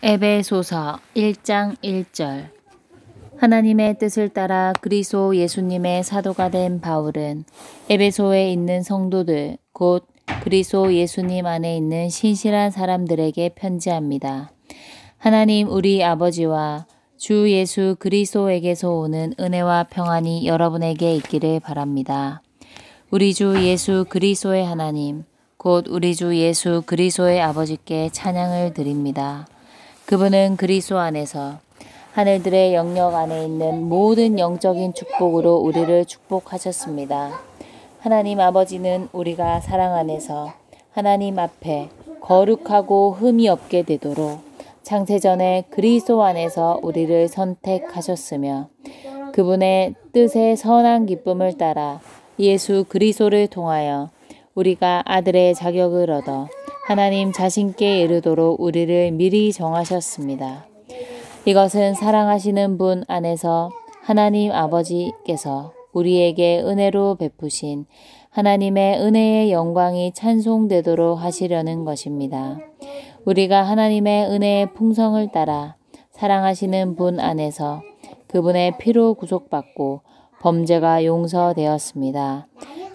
에베소서 1장 1절. 하나님의 뜻을 따라 그리스도 예수님의 사도가 된 바울은 에베소에 있는 성도들 곧 그리스도 예수님 안에 있는 신실한 사람들에게 편지합니다. 하나님 우리 아버지와 주 예수 그리스도에게서 오는 은혜와 평안이 여러분에게 있기를 바랍니다. 우리 주 예수 그리스도의 하나님 곧 우리 주 예수 그리스도의 아버지께 찬양을 드립니다. 그분은 그리스도 안에서 하늘들의 영역 안에 있는 모든 영적인 축복으로 우리를 축복하셨습니다. 하나님 아버지는 우리가 사랑 안에서 하나님 앞에 거룩하고 흠이 없게 되도록 창세전에 그리스도 안에서 우리를 선택하셨으며 그분의 뜻의 선한 기쁨을 따라 예수 그리스도를 통하여 우리가 아들의 자격을 얻어 하나님 자신께 이르도록 우리를 미리 정하셨습니다. 이것은 사랑하시는 분 안에서 하나님 아버지께서 우리에게 은혜로 베푸신 하나님의 은혜의 영광이 찬송되도록 하시려는 것입니다. 우리가 하나님의 은혜의 풍성을 따라 사랑하시는 분 안에서 그분의 피로 구속받고 범죄가 용서되었습니다.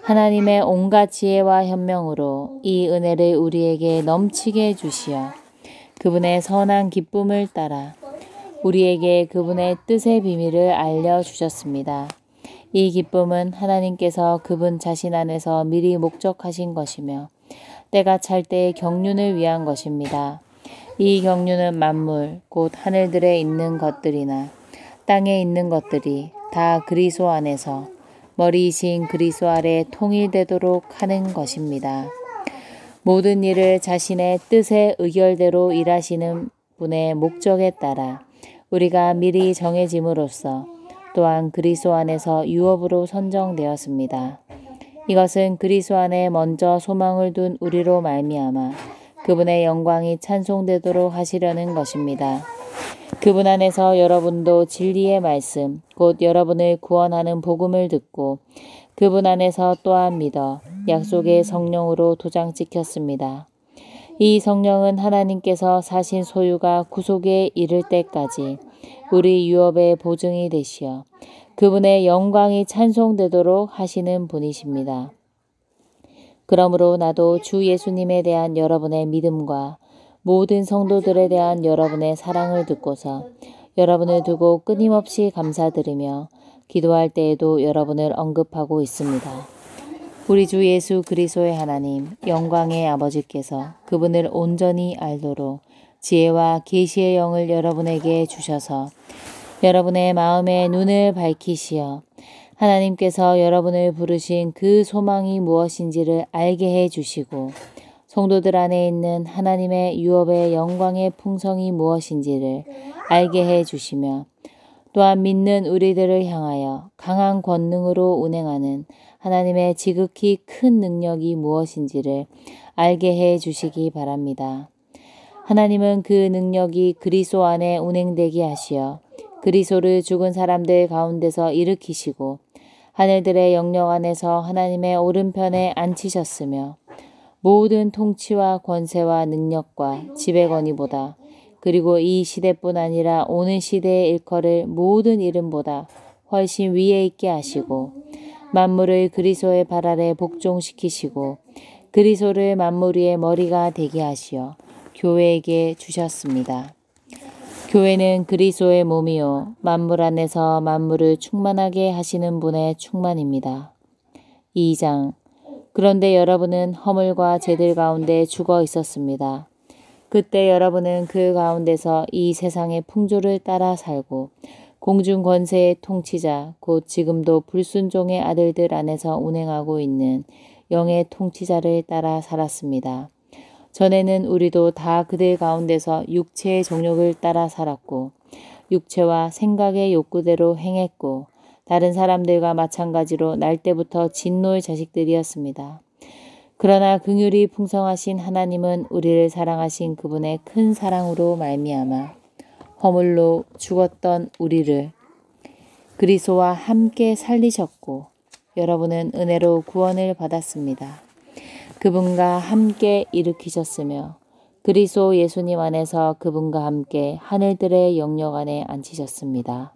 하나님의 온갖 지혜와 현명으로 이 은혜를 우리에게 넘치게 주시어 그분의 선한 기쁨을 따라 우리에게 그분의 뜻의 비밀을 알려주셨습니다. 이 기쁨은 하나님께서 그분 자신 안에서 미리 목적하신 것이며 때가 찰 때의 경륜을 위한 것입니다. 이 경륜은 만물 곧 하늘들에 있는 것들이나 땅에 있는 것들이 다 그리스도 안에서 머리이신 그리스도 아래 통일되도록 하는 것입니다. 모든 일을 자신의 뜻의 의결대로 일하시는 분의 목적에 따라 우리가 미리 정해짐으로써 또한 그리스도 안에서 유업으로 선정되었습니다. 이것은 그리스도 안에 먼저 소망을 둔 우리로 말미암아 그분의 영광이 찬송되도록 하시려는 것입니다. 그분 안에서 여러분도 진리의 말씀, 곧 여러분을 구원하는 복음을 듣고 그분 안에서 또한 믿어 약속의 성령으로 도장 찍혔습니다. 이 성령은 하나님께서 사신 소유가 구속에 이를 때까지 우리 유업의 보증이 되시어 그분의 영광이 찬송되도록 하시는 분이십니다. 그러므로 나도 주 예수님에 대한 여러분의 믿음과 모든 성도들에 대한 여러분의 사랑을 듣고서 여러분을 두고 끊임없이 감사드리며 기도할 때에도 여러분을 언급하고 있습니다. 우리 주 예수 그리스도의 하나님 영광의 아버지께서 그분을 온전히 알도록 지혜와 계시의 영을 여러분에게 주셔서 여러분의 마음의 눈을 밝히시어 하나님께서 여러분을 부르신 그 소망이 무엇인지를 알게 해 주시고 성도들 안에 있는 하나님의 유업의 영광의 풍성이 무엇인지를 알게 해 주시며 또한 믿는 우리들을 향하여 강한 권능으로 운행하는 하나님의 지극히 큰 능력이 무엇인지를 알게 해 주시기 바랍니다. 하나님은 그 능력이 그리스도 안에 운행되게 하시어 그리스도를 죽은 사람들 가운데서 일으키시고 하늘들의 영역 안에서 하나님의 오른편에 앉히셨으며 모든 통치와 권세와 능력과 지배 권위보다 그리고 이 시대뿐 아니라 오는 시대의 일컬을 모든 이름보다 훨씬 위에 있게 하시고 만물을 그리스도의 발 아래 복종시키시고 그리스도를 만물 위의 머리가 되게 하시어 교회에게 주셨습니다. 교회는 그리스도의 몸이요 만물 안에서 만물을 충만하게 하시는 분의 충만입니다. 2장. 그런데 여러분은 허물과 죄들 가운데 죽어 있었습니다. 그때 여러분은 그 가운데서 이 세상의 풍조를 따라 살고 공중 권세의 통치자 곧 지금도 불순종의 아들들 안에서 운행하고 있는 영의 통치자를 따라 살았습니다. 전에는 우리도 다 그들 가운데서 육체의 정욕을 따라 살았고 육체와 생각의 욕구대로 행했고 다른 사람들과 마찬가지로 날 때부터 진노의 자식들이었습니다. 그러나 긍휼이 풍성하신 하나님은 우리를 사랑하신 그분의 큰 사랑으로 말미암아 허물로 죽었던 우리를 그리스도와 함께 살리셨고 여러분은 은혜로 구원을 받았습니다. 그분과 함께 일으키셨으며 그리스도 예수님 안에서 그분과 함께 하늘들의 영역 안에 앉히셨습니다.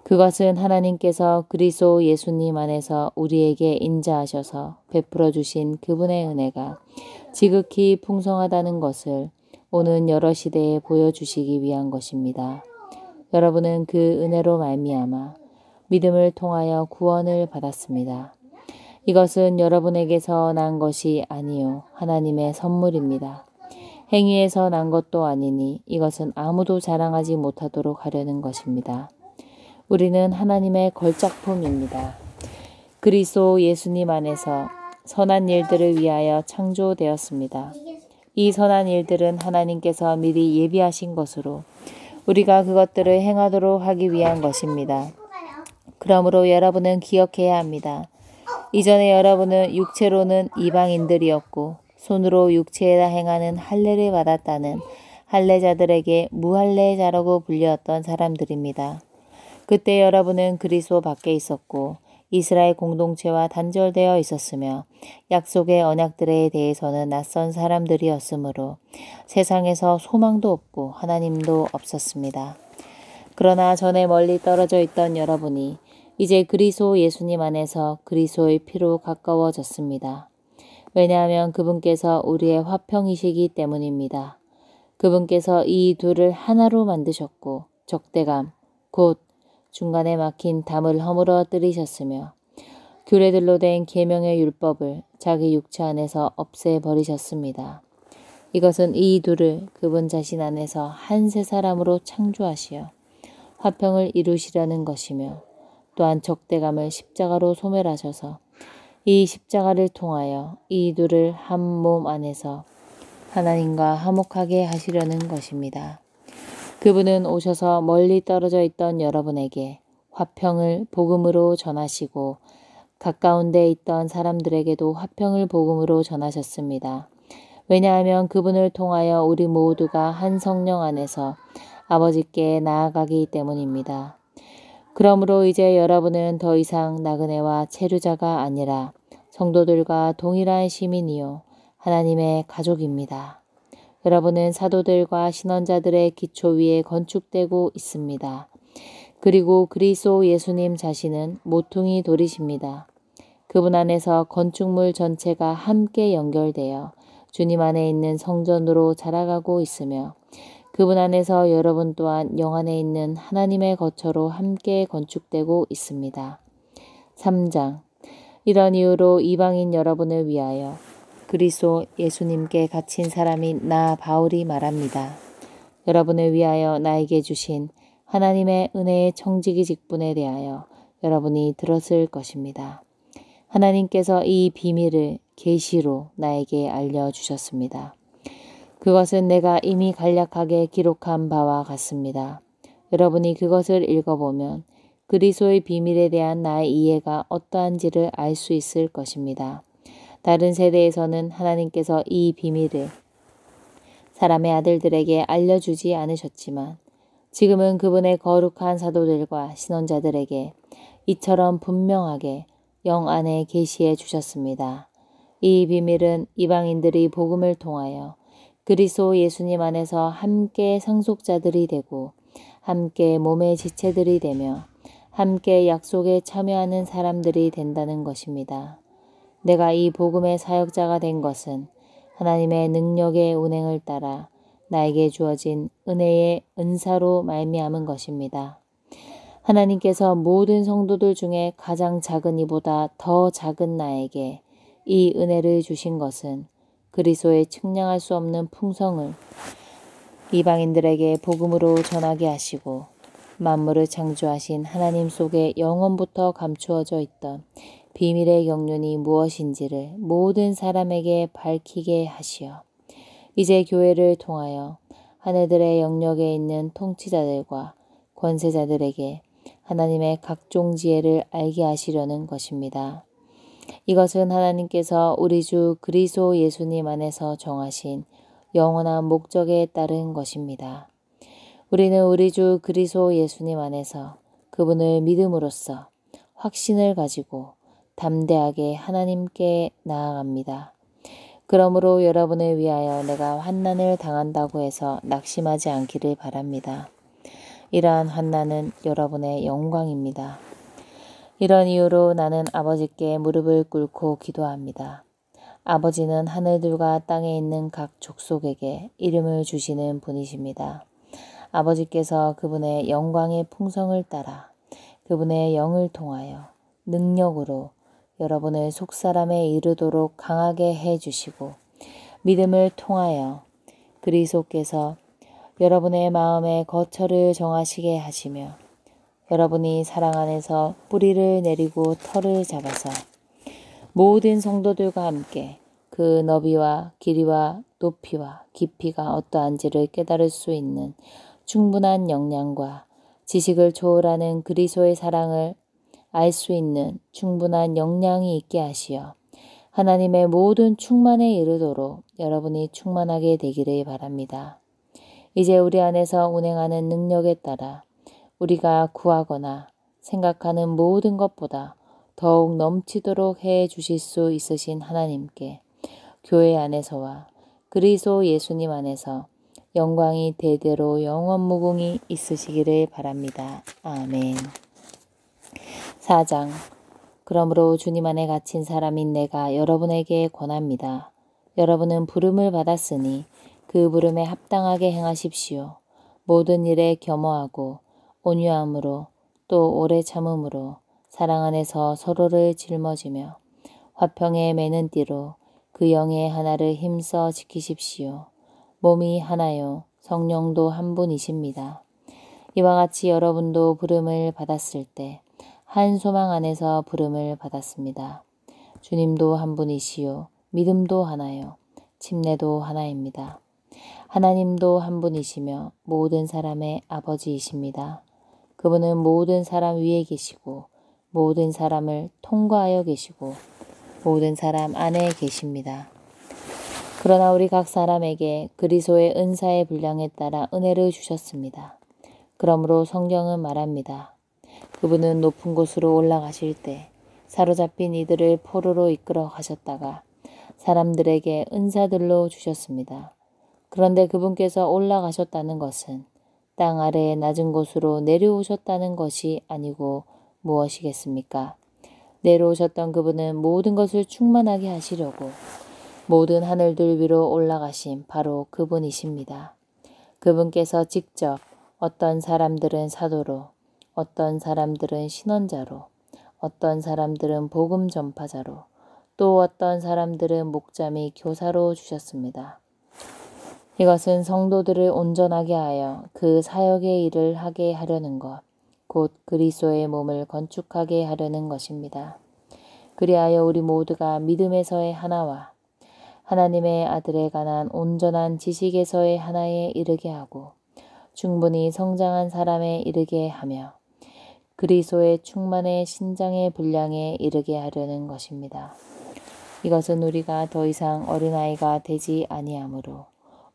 그것은 하나님께서 그리스도 예수님 안에서 우리에게 인자하셔서 베풀어 주신 그분의 은혜가 지극히 풍성하다는 것을 오는 여러 시대에 보여주시기 위한 것입니다. 여러분은 그 은혜로 말미암아 믿음을 통하여 구원을 받았습니다. 이것은 여러분에게서 난 것이 아니요 하나님의 선물입니다. 행위에서 난 것도 아니니 이것은 아무도 자랑하지 못하도록 하려는 것입니다. 우리는 하나님의 걸작품입니다. 그리스도 예수님 안에서 선한 일들을 위하여 창조되었습니다. 이 선한 일들은 하나님께서 미리 예비하신 것으로 우리가 그것들을 행하도록 하기 위한 것입니다. 그러므로 여러분은 기억해야 합니다. 이전에 여러분은 육체로는 이방인들이었고 손으로 육체에다 행하는 할례를 받았다는 할례자들에게 무할례자라고 불렸던 사람들입니다. 그때 여러분은 그리스도 밖에 있었고 이스라엘 공동체와 단절되어 있었으며 약속의 언약들에 대해서는 낯선 사람들이었으므로 세상에서 소망도 없고 하나님도 없었습니다. 그러나 전에 멀리 떨어져 있던 여러분이 이제 그리스도 예수님 안에서 그리스도의 피로 가까워졌습니다. 왜냐하면 그분께서 우리의 화평이시기 때문입니다. 그분께서 이 둘을 하나로 만드셨고 적대감, 곧 중간에 막힌 담을 허물어뜨리셨으며 규례들로 된 계명의 율법을 자기 육체 안에서 없애버리셨습니다. 이것은 이 둘을 그분 자신 안에서 한 세 사람으로 창조하시어 화평을 이루시려는 것이며 또한 적대감을 십자가로 소멸하셔서 이 십자가를 통하여 이 둘을 한 몸 안에서 하나님과 화목하게 하시려는 것입니다. 그분은 오셔서 멀리 떨어져 있던 여러분에게 화평을 복음으로 전하시고 가까운 데 있던 사람들에게도 화평을 복음으로 전하셨습니다. 왜냐하면 그분을 통하여 우리 모두가 한 성령 안에서 아버지께 나아가기 때문입니다. 그러므로 이제 여러분은 더 이상 나그네와 체류자가 아니라 성도들과 동일한 시민이요 하나님의 가족입니다. 여러분은 사도들과 신언자들의 기초 위에 건축되고 있습니다. 그리고 그리스도 예수님 자신은 모퉁이 돌이십니다. 그분 안에서 건축물 전체가 함께 연결되어 주님 안에 있는 성전으로 자라가고 있으며 그분 안에서 여러분 또한 영 안에 있는 하나님의 거처로 함께 건축되고 있습니다. 3장. 이런 이유로 이방인 여러분을 위하여 그리스도 예수님께 갇힌 사람인 나 바울이 말합니다. 여러분을 위하여 나에게 주신 하나님의 은혜의 청지기 직분에 대하여 여러분이 들었을 것입니다. 하나님께서 이 비밀을 계시로 나에게 알려주셨습니다. 그것은 내가 이미 간략하게 기록한 바와 같습니다. 여러분이 그것을 읽어보면 그리스도의 비밀에 대한 나의 이해가 어떠한지를 알 수 있을 것입니다. 다른 세대에서는 하나님께서 이 비밀을 사람의 아들들에게 알려주지 않으셨지만 지금은 그분의 거룩한 사도들과 신언자들에게 이처럼 분명하게 영 안에 계시해 주셨습니다. 이 비밀은 이방인들이 복음을 통하여 그리스도 예수님 안에서 함께 상속자들이 되고 함께 몸의 지체들이 되며 함께 약속에 참여하는 사람들이 된다는 것입니다. 내가 이 복음의 사역자가 된 것은 하나님의 능력의 운행을 따라 나에게 주어진 은혜의 은사로 말미암은 것입니다. 하나님께서 모든 성도들 중에 가장 작은 이보다 더 작은 나에게 이 은혜를 주신 것은 그리스도의 측량할 수 없는 풍성을 이방인들에게 복음으로 전하게 하시고 만물을 창조하신 하나님 속에 영원부터 감추어져 있던 비밀의 경륜이 무엇인지를 모든 사람에게 밝히게 하시어 이제 교회를 통하여 하늘들의 영역에 있는 통치자들과 권세자들에게 하나님의 각종 지혜를 알게 하시려는 것입니다. 이것은 하나님께서 우리 주 그리스도 예수님 안에서 정하신 영원한 목적에 따른 것입니다. 우리는 우리 주 그리스도 예수님 안에서 그분을 믿음으로써 확신을 가지고 담대하게 하나님께 나아갑니다. 그러므로 여러분을 위하여 내가 환난을 당한다고 해서 낙심하지 않기를 바랍니다. 이러한 환난은 여러분의 영광입니다. 이런 이유로 나는 아버지께 무릎을 꿇고 기도합니다. 아버지는 하늘들과 땅에 있는 각 족속에게 이름을 주시는 분이십니다. 아버지께서 그분의 영광의 풍성을 따라 그분의 영을 통하여 능력으로 여러분을 속사람에 이르도록 강하게 해주시고 믿음을 통하여 그리스도께서 여러분의 마음의 거처를 정하시게 하시며 여러분이 사랑 안에서 뿌리를 내리고 털을 잡아서 모든 성도들과 함께 그 너비와 길이와 높이와 깊이가 어떠한지를 깨달을 수 있는 충분한 역량과 지식을 초월하는 그리스도의 사랑을 알 수 있는 충분한 역량이 있게 하시어 하나님의 모든 충만에 이르도록 여러분이 충만하게 되기를 바랍니다. 이제 우리 안에서 운행하는 능력에 따라 우리가 구하거나 생각하는 모든 것보다 더욱 넘치도록 해 주실 수 있으신 하나님께 교회 안에서와 그리스도 예수님 안에서 영광이 대대로 영원무궁히 있으시기를 바랍니다. 아멘. 4장. 그러므로 주님 안에 갇힌 사람인 내가 여러분에게 권합니다. 여러분은 부름을 받았으니 그 부름에 합당하게 행하십시오. 모든 일에 겸허하고 온유함으로 또 오래 참음으로 사랑 안에서 서로를 짊어지며 화평에 매는 띠로 그 영의 하나를 힘써 지키십시오. 몸이 하나요 성령도 한 분이십니다. 이와 같이 여러분도 부름을 받았을 때 한 소망 안에서 부름을 받았습니다. 주님도 한 분이시요 믿음도 하나요 침례도 하나입니다. 하나님도 한 분이시며 모든 사람의 아버지이십니다. 그분은 모든 사람 위에 계시고 모든 사람을 통과하여 계시고 모든 사람 안에 계십니다. 그러나 우리 각 사람에게 그리스도의 은사의 분량에 따라 은혜를 주셨습니다. 그러므로 성경은 말합니다. 그분은 높은 곳으로 올라가실 때 사로잡힌 이들을 포로로 이끌어 가셨다가 사람들에게 은사들로 주셨습니다. 그런데 그분께서 올라가셨다는 것은 땅 아래의 낮은 곳으로 내려오셨다는 것이 아니고 무엇이겠습니까? 내려오셨던 그분은 모든 것을 충만하게 하시려고 모든 하늘들 위로 올라가신 바로 그분이십니다. 그분께서 직접 어떤 사람들은 사도로, 어떤 사람들은 신원자로, 어떤 사람들은 복음 전파자로, 또 어떤 사람들은 목자 및 교사로 주셨습니다. 이것은 성도들을 온전하게 하여 그 사역의 일을 하게 하려는 것, 곧 그리스도의 몸을 건축하게 하려는 것입니다. 그리하여 우리 모두가 믿음에서의 하나와 하나님의 아들에 관한 온전한 지식에서의 하나에 이르게 하고 충분히 성장한 사람에 이르게 하며 그리스도의 충만의 신장의 분량에 이르게 하려는 것입니다. 이것은 우리가 더 이상 어린아이가 되지 아니하므로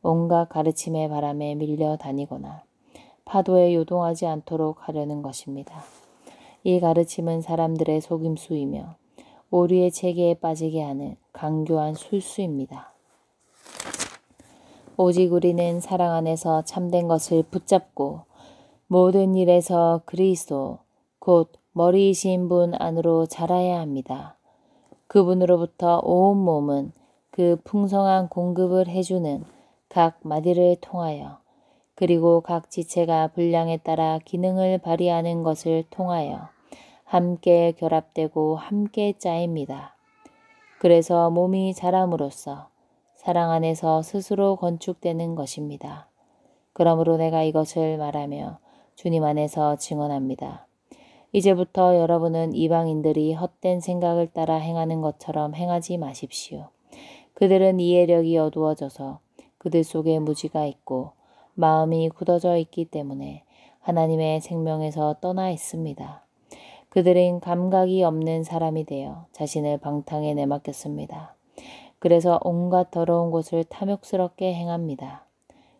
온갖 가르침의 바람에 밀려 다니거나 파도에 요동하지 않도록 하려는 것입니다. 이 가르침은 사람들의 속임수이며 오류의 체계에 빠지게 하는 강교한 술수입니다. 오직 우리는 사랑 안에서 참된 것을 붙잡고 모든 일에서 그리스도 곧 머리이신 분 안으로 자라야 합니다. 그분으로부터 온 몸은 그 풍성한 공급을 해주는 각 마디를 통하여 그리고 각 지체가 분량에 따라 기능을 발휘하는 것을 통하여 함께 결합되고 함께 짜입니다. 그래서 몸이 자람으로써 사랑 안에서 스스로 건축되는 것입니다. 그러므로 내가 이것을 말하며 주님 안에서 증언합니다. 이제부터 여러분은 이방인들이 헛된 생각을 따라 행하는 것처럼 행하지 마십시오. 그들은 이해력이 어두워져서 그들 속에 무지가 있고 마음이 굳어져 있기 때문에 하나님의 생명에서 떠나 있습니다. 그들은 감각이 없는 사람이 되어 자신을 방탕에 내맡겼습니다. 그래서 온갖 더러운 것을 탐욕스럽게 행합니다.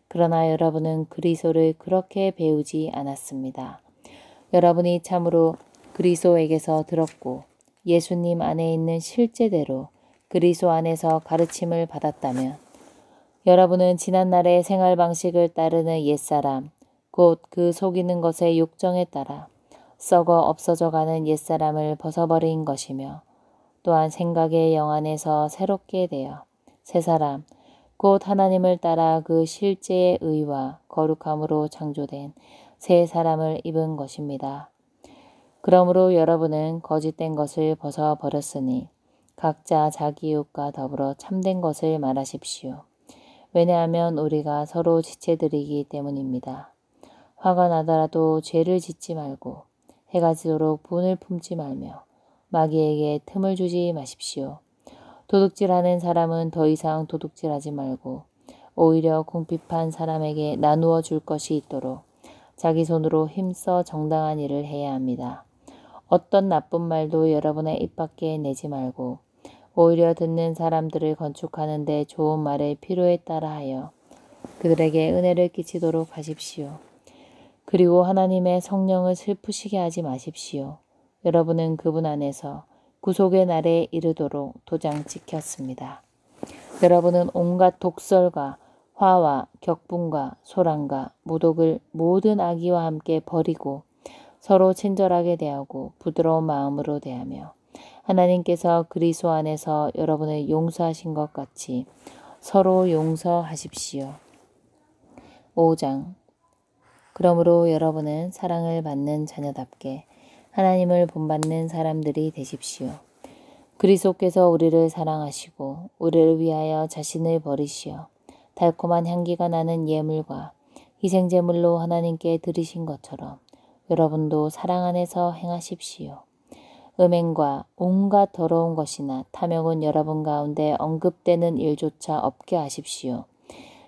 그러나 여러분은 그리스도를 그렇게 배우지 않았습니다. 여러분이 참으로 그리스도에게서 들었고 예수님 안에 있는 실제대로 그리스도 안에서 가르침을 받았다면 여러분은 지난날의 생활 방식을 따르는 옛사람, 곧 그 속이는 것의 욕정에 따라 썩어 없어져가는 옛사람을 벗어버린 것이며 또한 생각의 영 안에서 새롭게 되어 새사람, 곧 하나님을 따라 그 실제의 의와 거룩함으로 창조된 새 사람을 입은 것입니다. 그러므로 여러분은 거짓된 것을 벗어버렸으니 각자 자기 이웃과 더불어 참된 것을 말하십시오. 왜냐하면 우리가 서로 지체드리기 때문입니다. 화가 나더라도 죄를 짓지 말고 해가 지도록 분을 품지 말며 마귀에게 틈을 주지 마십시오. 도둑질하는 사람은 더 이상 도둑질하지 말고 오히려 궁핍한 사람에게 나누어 줄 것이 있도록 자기 손으로 힘써 정당한 일을 해야 합니다. 어떤 나쁜 말도 여러분의 입 밖에 내지 말고 오히려 듣는 사람들을 건축하는 데 좋은 말을 필요에 따라 하여 그들에게 은혜를 끼치도록 하십시오. 그리고 하나님의 성령을 슬프시게 하지 마십시오. 여러분은 그분 안에서 구속의 날에 이르도록 도장 찍혔습니다. 여러분은 온갖 독설과 화와 격분과 소란과 모독을 모든 악의와 함께 버리고 서로 친절하게 대하고 부드러운 마음으로 대하며 하나님께서 그리스도 안에서 여러분을 용서하신 것 같이 서로 용서하십시오. 5장. 그러므로 여러분은 사랑을 받는 자녀답게 하나님을 본받는 사람들이 되십시오. 그리스도께서 우리를 사랑하시고 우리를 위하여 자신을 버리시어 달콤한 향기가 나는 예물과 희생제물로 하나님께 드리신 것처럼 여러분도 사랑 안에서 행하십시오. 음행과 온갖 더러운 것이나 탐욕은 여러분 가운데 언급되는 일조차 없게 하십시오.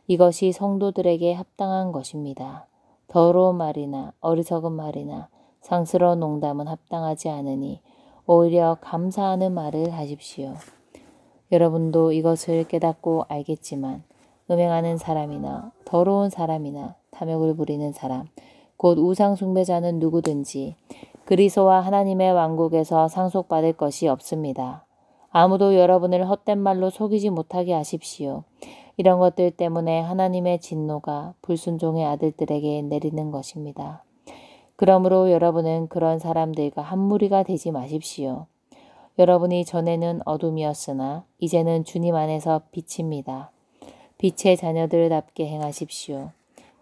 이것이 성도들에게 합당한 것입니다. 더러운 말이나 어리석은 말이나 상스러운 농담은 합당하지 않으니 오히려 감사하는 말을 하십시오. 여러분도 이것을 깨닫고 알겠지만 음행하는 사람이나 더러운 사람이나 탐욕을 부리는 사람, 곧 우상 숭배자는 누구든지 그리스도와 하나님의 왕국에서 상속받을 것이 없습니다. 아무도 여러분을 헛된 말로 속이지 못하게 하십시오. 이런 것들 때문에 하나님의 진노가 불순종의 아들들에게 내리는 것입니다. 그러므로 여러분은 그런 사람들과 한 무리가 되지 마십시오. 여러분이 전에는 어둠이었으나 이제는 주님 안에서 빛입니다. 빛의 자녀들답게 행하십시오.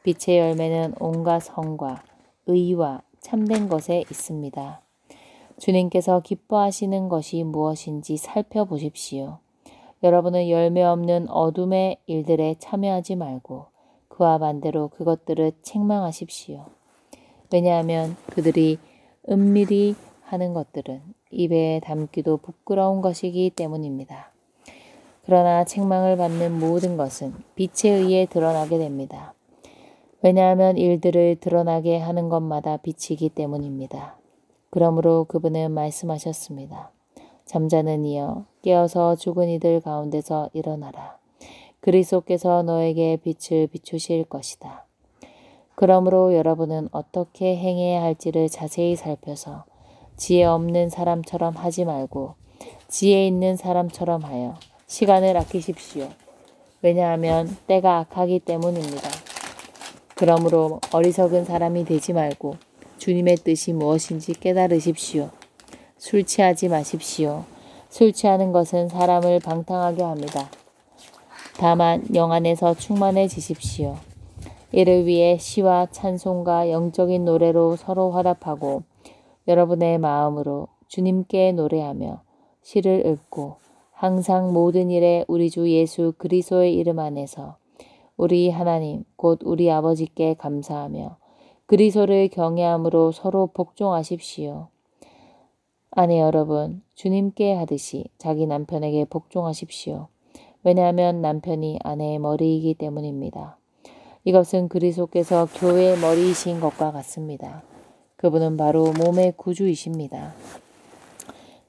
빛의 열매는 온갖 성과 의와 참된 것에 있습니다. 주님께서 기뻐하시는 것이 무엇인지 살펴보십시오. 여러분은 열매 없는 어둠의 일들에 참여하지 말고 그와 반대로 그것들을 책망하십시오. 왜냐하면 그들이 은밀히 하는 것들은 입에 담기도 부끄러운 것이기 때문입니다. 그러나 책망을 받는 모든 것은 빛에 의해 드러나게 됩니다. 왜냐하면 일들을 드러나게 하는 것마다 빛이기 때문입니다. 그러므로 그분은 말씀하셨습니다. 잠자는 이여 깨어서 죽은 이들 가운데서 일어나라. 그리스도께서 너에게 빛을 비추실 것이다. 그러므로 여러분은 어떻게 행해야 할지를 자세히 살펴서 지혜 없는 사람처럼 하지 말고 지혜 있는 사람처럼 하여 시간을 아끼십시오. 왜냐하면 때가 악하기 때문입니다. 그러므로 어리석은 사람이 되지 말고 주님의 뜻이 무엇인지 깨달으십시오. 술 취하지 마십시오. 술 취하는 것은 사람을 방탕하게 합니다. 다만 영 안에서 충만해지십시오. 이를 위해 시와 찬송과 영적인 노래로 서로 화답하고 여러분의 마음으로 주님께 노래하며 시를 읊고 항상 모든 일에 우리 주 예수 그리스도의 이름 안에서 우리 하나님 곧 우리 아버지께 감사하며 그리스도를 경외함으로 서로 복종하십시오. 아내 여러분, 주님께 하듯이 자기 남편에게 복종하십시오. 왜냐하면 남편이 아내의 머리이기 때문입니다. 이것은 그리스도께서 교회의 머리이신 것과 같습니다. 그분은 바로 몸의 구주이십니다.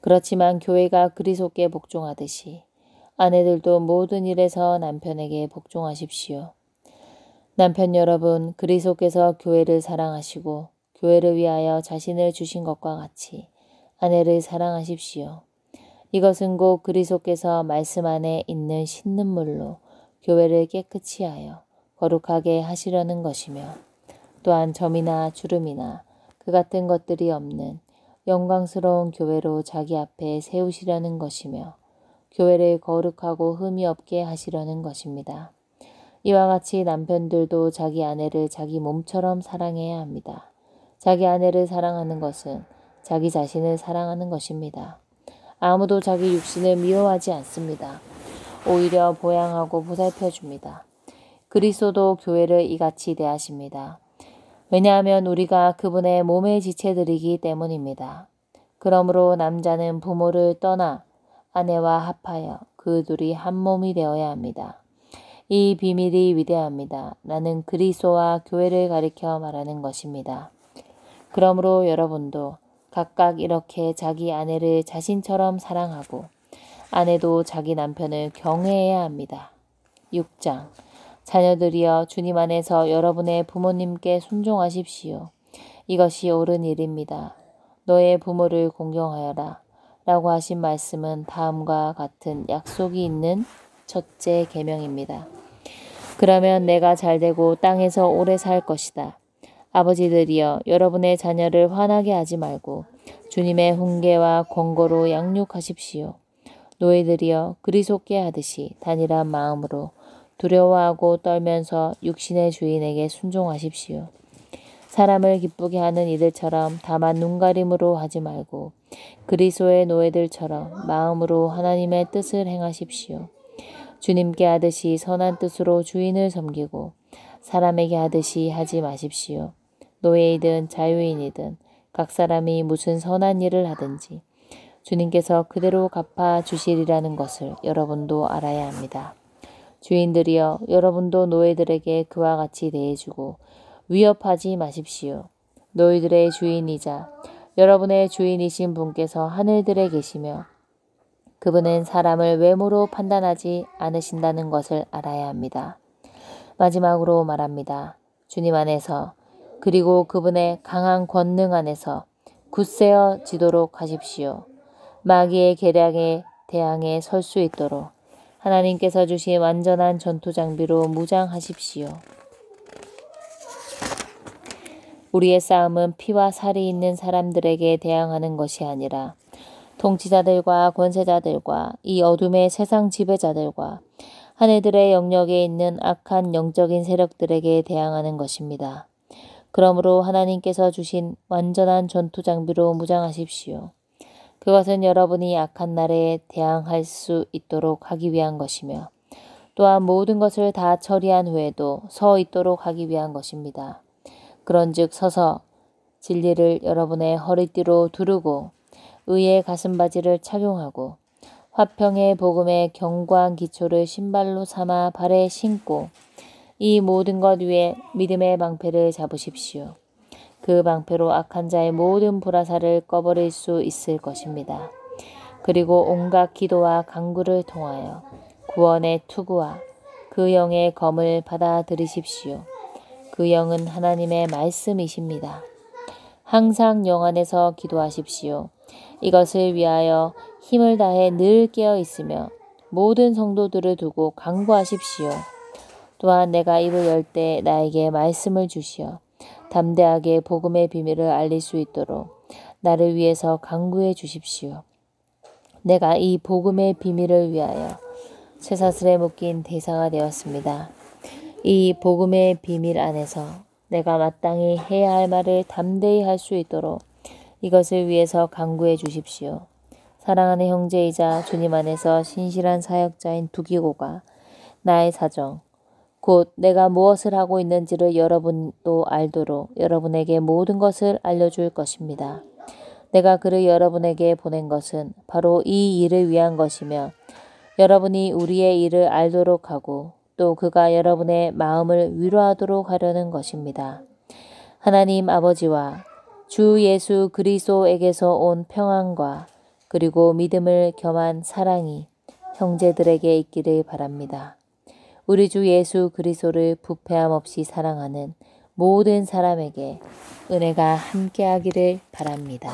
그렇지만 교회가 그리스도께 복종하듯이 아내들도 모든 일에서 남편에게 복종하십시오. 남편 여러분, 그리스도께서 교회를 사랑하시고 교회를 위하여 자신을 주신 것과 같이 아내를 사랑하십시오. 이것은 곧 그리스도께서 말씀 안에 있는 신는물로 교회를 깨끗이 하여 거룩하게 하시려는 것이며 또한 점이나 주름이나 그 같은 것들이 없는 영광스러운 교회로 자기 앞에 세우시려는 것이며 교회를 거룩하고 흠이 없게 하시려는 것입니다. 이와 같이 남편들도 자기 아내를 자기 몸처럼 사랑해야 합니다. 자기 아내를 사랑하는 것은 자기 자신을 사랑하는 것입니다. 아무도 자기 육신을 미워하지 않습니다. 오히려 보양하고 보살펴줍니다. 그리스도도 교회를 이같이 대하십니다. 왜냐하면 우리가 그분의 몸의 지체들이기 때문입니다. 그러므로 남자는 부모를 떠나 아내와 합하여 그 둘이 한 몸이 되어야 합니다. 이 비밀이 위대합니다. 나는 그리스도와 교회를 가리켜 말하는 것입니다. 그러므로 여러분도 각각 이렇게 자기 아내를 자신처럼 사랑하고 아내도 자기 남편을 경외해야 합니다. 6장 자녀들이여 주님 안에서 여러분의 부모님께 순종하십시오. 이것이 옳은 일입니다. 너의 부모를 공경하여라 라고 하신 말씀은 다음과 같은 약속이 있는 첫째 계명입니다. 그러면 내가 잘되고 땅에서 오래 살 것이다. 아버지들이여 여러분의 자녀를 화나게 하지 말고 주님의 훈계와 권고로 양육하십시오. 노예들이여 그리스도께 하듯이 단일한 마음으로 두려워하고 떨면서 육신의 주인에게 순종하십시오. 사람을 기쁘게 하는 이들처럼 다만 눈가림으로 하지 말고 그리스도의 노예들처럼 마음으로 하나님의 뜻을 행하십시오. 주님께 하듯이 선한 뜻으로 주인을 섬기고 사람에게 하듯이 하지 마십시오. 노예이든 자유인이든 각 사람이 무슨 선한 일을 하든지 주님께서 그대로 갚아 주시리라는 것을 여러분도 알아야 합니다. 주인들이여 여러분도 노예들에게 그와 같이 대해주고 위협하지 마십시오. 너희들의 주인이자 여러분의 주인이신 분께서 하늘들에 계시며 그분은 사람을 외모로 판단하지 않으신다는 것을 알아야 합니다. 마지막으로 말합니다. 주님 안에서 그리고 그분의 강한 권능 안에서 굳세어지도록 하십시오. 마귀의 계략에 대항해 설 수 있도록 하나님께서 주신 완전한 전투 장비로 무장하십시오. 우리의 싸움은 피와 살이 있는 사람들에게 대항하는 것이 아니라 통치자들과 권세자들과 이 어둠의 세상 지배자들과 하늘들의 영역에 있는 악한 영적인 세력들에게 대항하는 것입니다. 그러므로 하나님께서 주신 완전한 전투 장비로 무장하십시오. 그것은 여러분이 악한 날에 대항할 수 있도록 하기 위한 것이며 또한 모든 것을 다 처리한 후에도 서 있도록 하기 위한 것입니다. 그런즉 서서 진리를 여러분의 허리띠로 두르고 의의 가슴바지를 착용하고 화평의 복음의 견고한 기초를 신발로 삼아 발에 신고 이 모든 것 위에 믿음의 방패를 잡으십시오. 그 방패로 악한 자의 모든 불화살을 꺼버릴 수 있을 것입니다. 그리고 온갖 기도와 간구를 통하여 구원의 투구와 그 영의 검을 받아들이십시오. 그 영은 하나님의 말씀이십니다. 항상 영 안에서 기도하십시오. 이것을 위하여 힘을 다해 늘 깨어 있으며 모든 성도들을 두고 간구하십시오. 또한 내가 입을 열 때 나에게 말씀을 주시어 담대하게 복음의 비밀을 알릴 수 있도록 나를 위해서 간구해 주십시오. 내가 이 복음의 비밀을 위하여 쇠사슬에 묶인 대사가 되었습니다. 이 복음의 비밀 안에서 내가 마땅히 해야 할 말을 담대히 할 수 있도록 이것을 위해서 간구해 주십시오. 사랑하는 형제이자 주님 안에서 신실한 사역자인 두기고가 나의 사정, 곧 내가 무엇을 하고 있는지를 여러분도 알도록 여러분에게 모든 것을 알려줄 것입니다. 내가 그를 여러분에게 보낸 것은 바로 이 일을 위한 것이며 여러분이 우리의 일을 알도록 하고 또 그가 여러분의 마음을 위로하도록 하려는 것입니다. 하나님 아버지와 주 예수 그리스도에게서 온 평안과 그리고 믿음을 겸한 사랑이 형제들에게 있기를 바랍니다. 우리 주 예수 그리스도를 부패함 없이 사랑하는 모든 사람에게 은혜가 함께하기를 바랍니다.